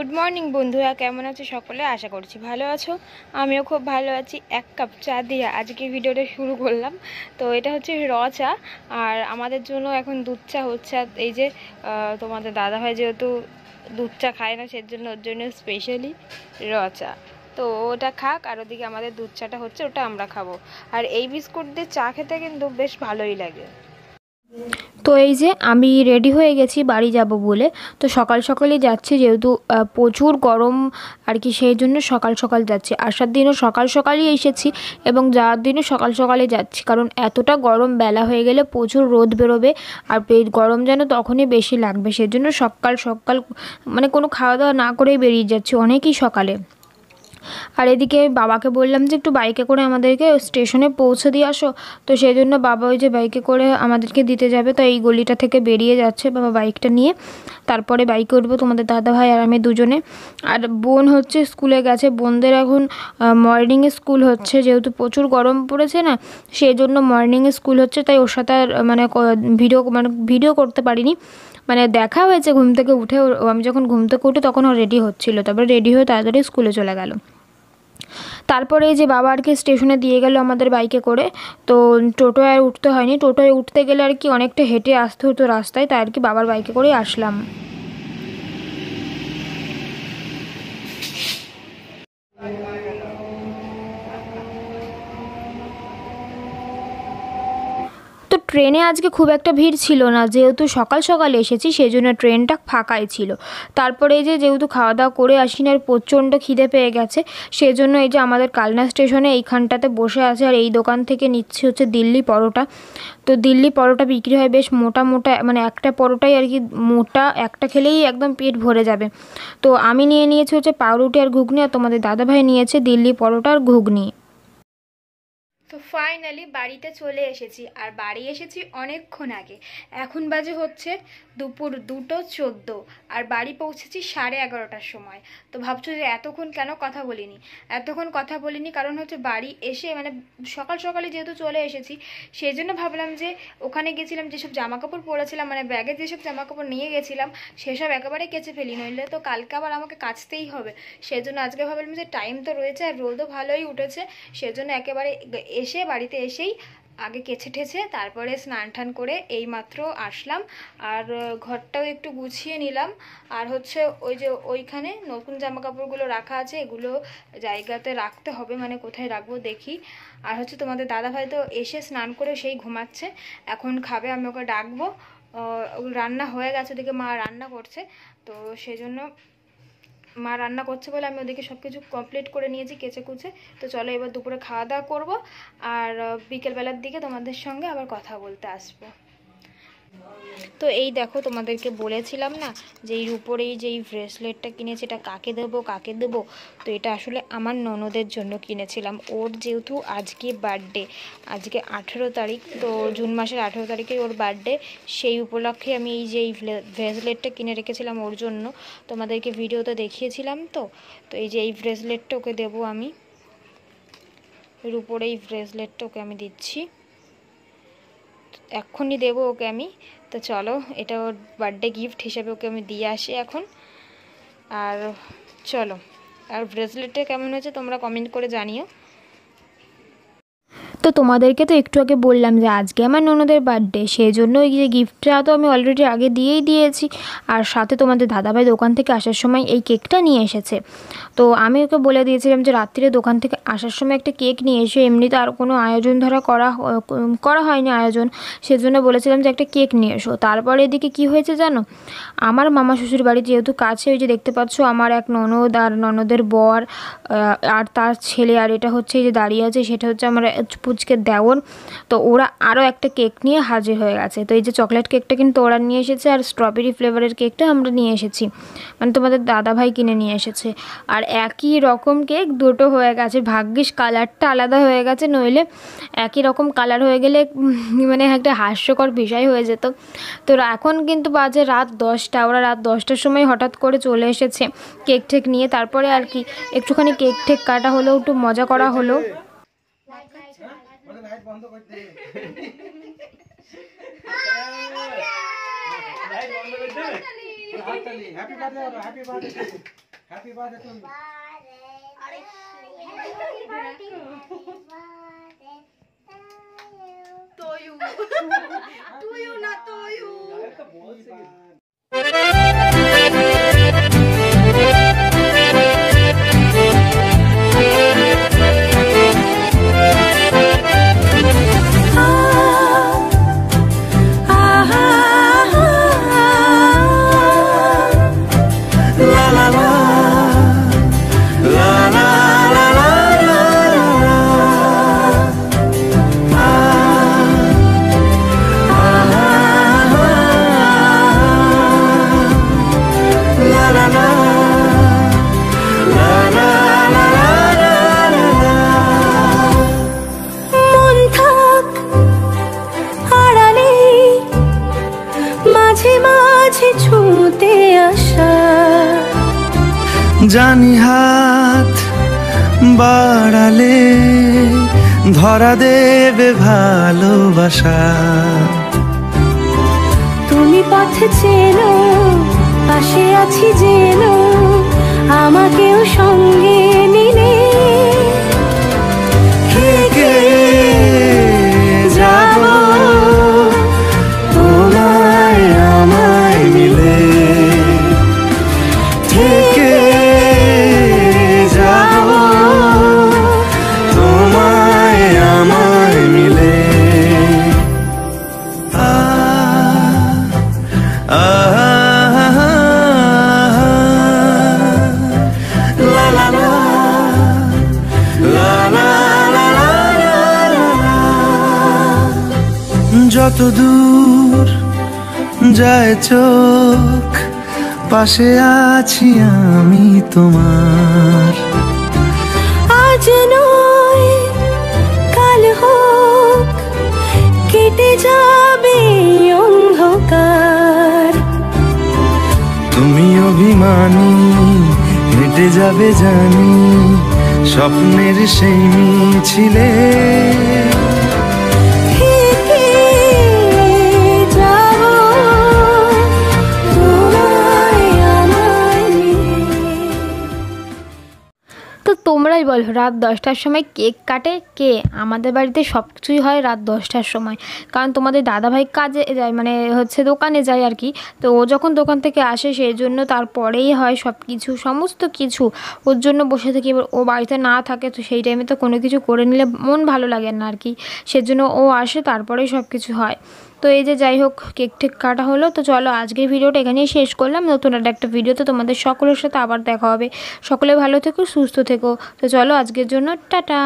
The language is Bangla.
গুড মর্নিং বন্ধুরা, কেমন আছো সকলে? আশা করছি ভালো আছো। আমিও খুব ভালো আছি। এক কাপ চা দিয়ে আজকে ভিডিওটা শুরু করলাম। তো এটা হচ্ছে র চা, আর আমাদের জন্য এখন দুধ চা হচ্ছে। আর এই যে তোমাদের দাদাভাই যেহেতু দুধ চা খায় না, সেজন্য ওর জন্য স্পেশালি র চা। তো ওটা খাক, আর ওদিকে আমাদের দুধ চাটা হচ্ছে, ওটা আমরা খাবো। আর এই বিস্কুট দিয়ে চা খেতে কিন্তু বেশ ভালোই লাগে। তো এই যে আমি রেডি হয়ে গেছি বাড়ি যাব বলে। তো সকাল সকালই যাচ্ছি, যেহেতু প্রচুর গরম আর কি, সেই জন্য সকাল সকাল যাচ্ছি। আসার দিনও সকাল সকালই এসেছি এবং যাওয়ার দিনও সকাল সকালে যাচ্ছি, কারণ এতটা গরম, বেলা হয়ে গেলে প্রচুর রোদ বেরোবে আর গরম যেন তখনই বেশি লাগবে। সেজন্য সকাল সকাল মানে কোনো খাওয়া দাওয়া না করেই বেরিয়ে যাচ্ছি, অনেকই সকালে। আর এদিকে বাবাকে বললাম যে একটু বাইকে করে আমাদেরকে স্টেশনে পৌঁছে দিয়ে আসো। তো সেই জন্য বাবা ওই যে বাইকে করে আমাদেরকে দিতে যাবে, তো এই গলিটা থেকে বেরিয়ে যাচ্ছে বাবা বাইকটা নিয়ে। তারপরে বাইকে উঠবো তোমাদের দাদা ভাই আর আমি দুজনে। আর বোন হচ্ছে স্কুলে গেছে, বোনদের এখন মর্নিংয়ে স্কুল হচ্ছে, যেহেতু প্রচুর গরম পড়েছে না, সেই জন্য মর্নিংয়ে স্কুল হচ্ছে। তাই ওর সাথে আর ভিডিও করতে পারিনি, মানে দেখা হয়েছে ঘুম থেকে উঠে। আমি যখন ঘুম থেকে উঠে তখন ও রেডি হচ্ছিলো, তারপরে রেডি হয়ে তাড়াতাড়ি স্কুলে চলে গেল। তারপরে এই যে বাবা আর কি স্টেশনে দিয়ে গেল আমাদের বাইকে করে। তো টোটোয় আর উঠতে হয়নি, টোটোয় উঠতে গেলে আর কি অনেকটা হেঁটে আসতে হতো রাস্তায়, তাই আর কি বাবার বাইকে করেই আসলাম। তো ট্রেনে আজকে খুব একটা ভিড় ছিল না, যেহেতু সকাল সকাল এসেছি সেই জন্য ট্রেনটা ফাঁকাই ছিল। তারপরে এই যে যেহেতু খাওয়া দাওয়া করে আসিনি আর প্রচণ্ড খিদে পেয়ে গেছে, সেই জন্য এই যে আমাদের কালনা স্টেশনে এইখানটাতে বসে আছে, আর এই দোকান থেকে নিচ্ছি হচ্ছে দিল্লি পরোটা। তো দিল্লি পরোটা বিক্রি হয় বেশ মোটা মোটা, মানে একটা পরোটাই আর কি মোটা, একটা খেলেই একদম পেট ভরে যাবে। তো আমি নিয়ে নিয়েছি হচ্ছে পাউরুটি আর ঘুগনি, আর তোমাদের দাদাভাই নিয়েছে দিল্লি পরোটা আর ঘুগনি। তো ফাইনালি বাড়িতে চলে এসেছি, আর বাড়ি এসেছি অনেকক্ষণ আগে। এখন বাজে হচ্ছে দুপুর 2:14, আর বাড়ি পৌঁছেছি 11:30টার সময়। তো ভাবছো যে এতক্ষণ কেন কথা বলিনি? এতক্ষণ কথা বলিনি কারণ হচ্ছে বাড়ি এসে মানে সকাল সকালে যেহেতু চলে এসেছি, সেই জন্য ভাবলাম যে ওখানে গেছিলাম, যেসব জামাকাপড় পরেছিলাম, মানে ব্যাগে যেসব জামাকাপড় নিয়ে গেছিলাম সেসব একেবারে কেচে ফেলি, নইলে তো কালকে আবার আমাকে কাচতেই হবে। সেই জন্য আজকে ভাবলাম যে টাইম তো রয়েছে আর রোদও ভালোই উঠেছে, সেজন্য একেবারে এসে বাড়িতে এসেই আগে কেচে ঠেছে তারপরে স্নান টান করে এইমাত্র আসলাম। আর ঘরটাও একটু গুছিয়ে নিলাম। আর হচ্ছে ওই যে ওইখানে নতুন জামা কাপড়গুলো রাখা আছে, এগুলো জায়গাতে রাখতে হবে, মানে কোথায় রাখবো দেখি। আর হচ্ছে তোমাদের দাদাভাই তো এসে স্নান করে সেই ঘুমাচ্ছে, এখন খাবে, আমি ওকে ডাকবো। রান্না হয়ে গেছে, ওদিকে মা রান্না করছে। তো সেই জন্য মা রান্না করছে বলে আমি ওদিকে সব কিছু কমপ্লিট করে নিয়েছি কেচে কুচে। তো চলো এবার দুপুরে খাওয়া দাওয়া করবো, আর বিকেলবেলার দিকে তোমাদের সঙ্গে আবার কথা বলতে আসবো। তো এই দেখো, তোমাদেরকে বলেছিলাম না যে এই উপরেই যে এই ব্রেসলেটটা কিনেছি, এটা কাকে দেবো কাকে দেবো। তো এটা আসলে আমার ননদের জন্য কিনেছিলাম। ওর যেহেতু আজকে বার্থডে, আজকে 18 তারিখ, তো জুন মাসের 18 তারিখে ওর বার্থডে, সেই উপলক্ষে আমি এই যে এই ব্রেসলেটটা কিনে রেখেছিলাম ওর জন্য। তোমাদেরকে ভিডিওতে দেখিয়েছিলাম। তো তো এই যে এই ব্রেসলেটটা ওকে দেবো আমি, এর উপরে এই ব্রেসলেটটা ওকে আমি দিচ্ছি, এক্ষুনি দেবো ওকে আমি। তো চলো এটা ওর বার্থডে গিফট হিসেবে ওকে আমি দিয়ে আসি এখন। আর চলো, আর ব্রেসলেটটা কেমন হয়েছে তোমরা কমেন্ট করে জানিও। তো তোমাদেরকে তো একটু আগে বললাম যে আজকে আমার ননদের বার্থডে, সেই জন্য এই যে গিফটটা তো আমি অলরেডি আগে দিয়েই দিয়েছি। আর সাথে তোমাদের দাদাভাই দোকান থেকে আসার সময় এই কেকটা নিয়ে এসেছে। তো আমি ওকে বলে দিয়েছিলাম যে রাত্রিরে দোকান থেকে আসার সময় একটা কেক নিয়ে এসে, এমনিতে আর কোনো আয়োজন করা হয়নি আয়োজন, সেজন্য বলেছিলাম যে একটা কেক নিয়ে এসো। তারপরে এদিকে কি হয়েছে জানো, আমার মামা শ্বশুর বাড়ি যেহেতু কাছে, ওই যে দেখতে পাচ্ছ আমার এক ননদ আর ননদের বর আর তার ছেলে, আর এটা হচ্ছে এই যে দাঁড়িয়ে আছে সেটা হচ্ছে আমার পুচকে দেওর। তো ওরা আরও একটা কেক নিয়ে হাজির হয়ে গেছে। তো এই যে চকলেট কেকটা কিন্তু ওরা নিয়ে এসেছে, আর স্ট্রবেরি ফ্লেভারের কেকটা আমরা নিয়ে এসেছি, মানে তোমাদের দাদাভাই কিনে নিয়ে এসেছে। আর একই রকম কেক দুটো হয়ে গেছে, ভাগ্যিস কালারটা আলাদা হয়ে গেছে, নইলে একই রকম কালার হয়ে গেলে মানে একটা হাস্যকর বিষয় হয়ে যেত। তো এখন কিন্তু বাজে রাত 10টা, ওরা রাত 10টার সময় হঠাৎ করে চলে এসেছে কেক ঠেক নিয়ে। তারপরে আর কি একটুখানি কেক ঠেক কাটা হলো, একটু মজা করা হলো। Happy birthday, happy birthday. জানি হাত বাড়ালে ধরা দেবে ভালোবাসা। তুমি পথে চেনো, পাশে আছি জেনো, আমাকেও সঙ্গে নিলে থেকে যাব তোমায় আমায় মিলে, থেকে যাব তোমায় আমায় মিলে। লা লা লা লা লা লা লা। যত দূর যায় চোখ পাশে আছি আমি তোমার। আজ নয় কাল হোক কেটে যাবে অন্ধকার। তুমি অভিমানী হেঁটে যাবে জানি স্বপ্নের সেই মিছিলে। তো তোমরাই বলো, রাত 10টার সময় কেক কাটে কে? আমাদের বাড়িতে সব কিছুই হয় রাত 10টার সময়, কারণ তোমাদের দাদাভাই কাজে যায়, মানে হচ্ছে দোকানে যায় আর কি। তো ও যখন দোকান থেকে আসে সেই জন্য তারপরেই হয় সব কিছু, সমস্ত কিছু ওর জন্য বসে থাকি। এবার ও বাড়িতে না থাকে তো সেই টাইমে তো কোনো কিছু করে নিলে মন ভালো লাগে না আর কি, সেজন্য ও আসে তারপরেই সব কিছু হয়। তো এই যে যাই হোক, কেক টেক কাটা হলো। তো চলো আজকের ভিডিওটা এখানেই শেষ করলাম। নতুন একটা ভিডিওতে তোমাদের সকলের সাথে আবার দেখা হবে। সকলে ভালো থেকো, সুস্থ থেকো। তো চলো আজকের জন্য টাটা।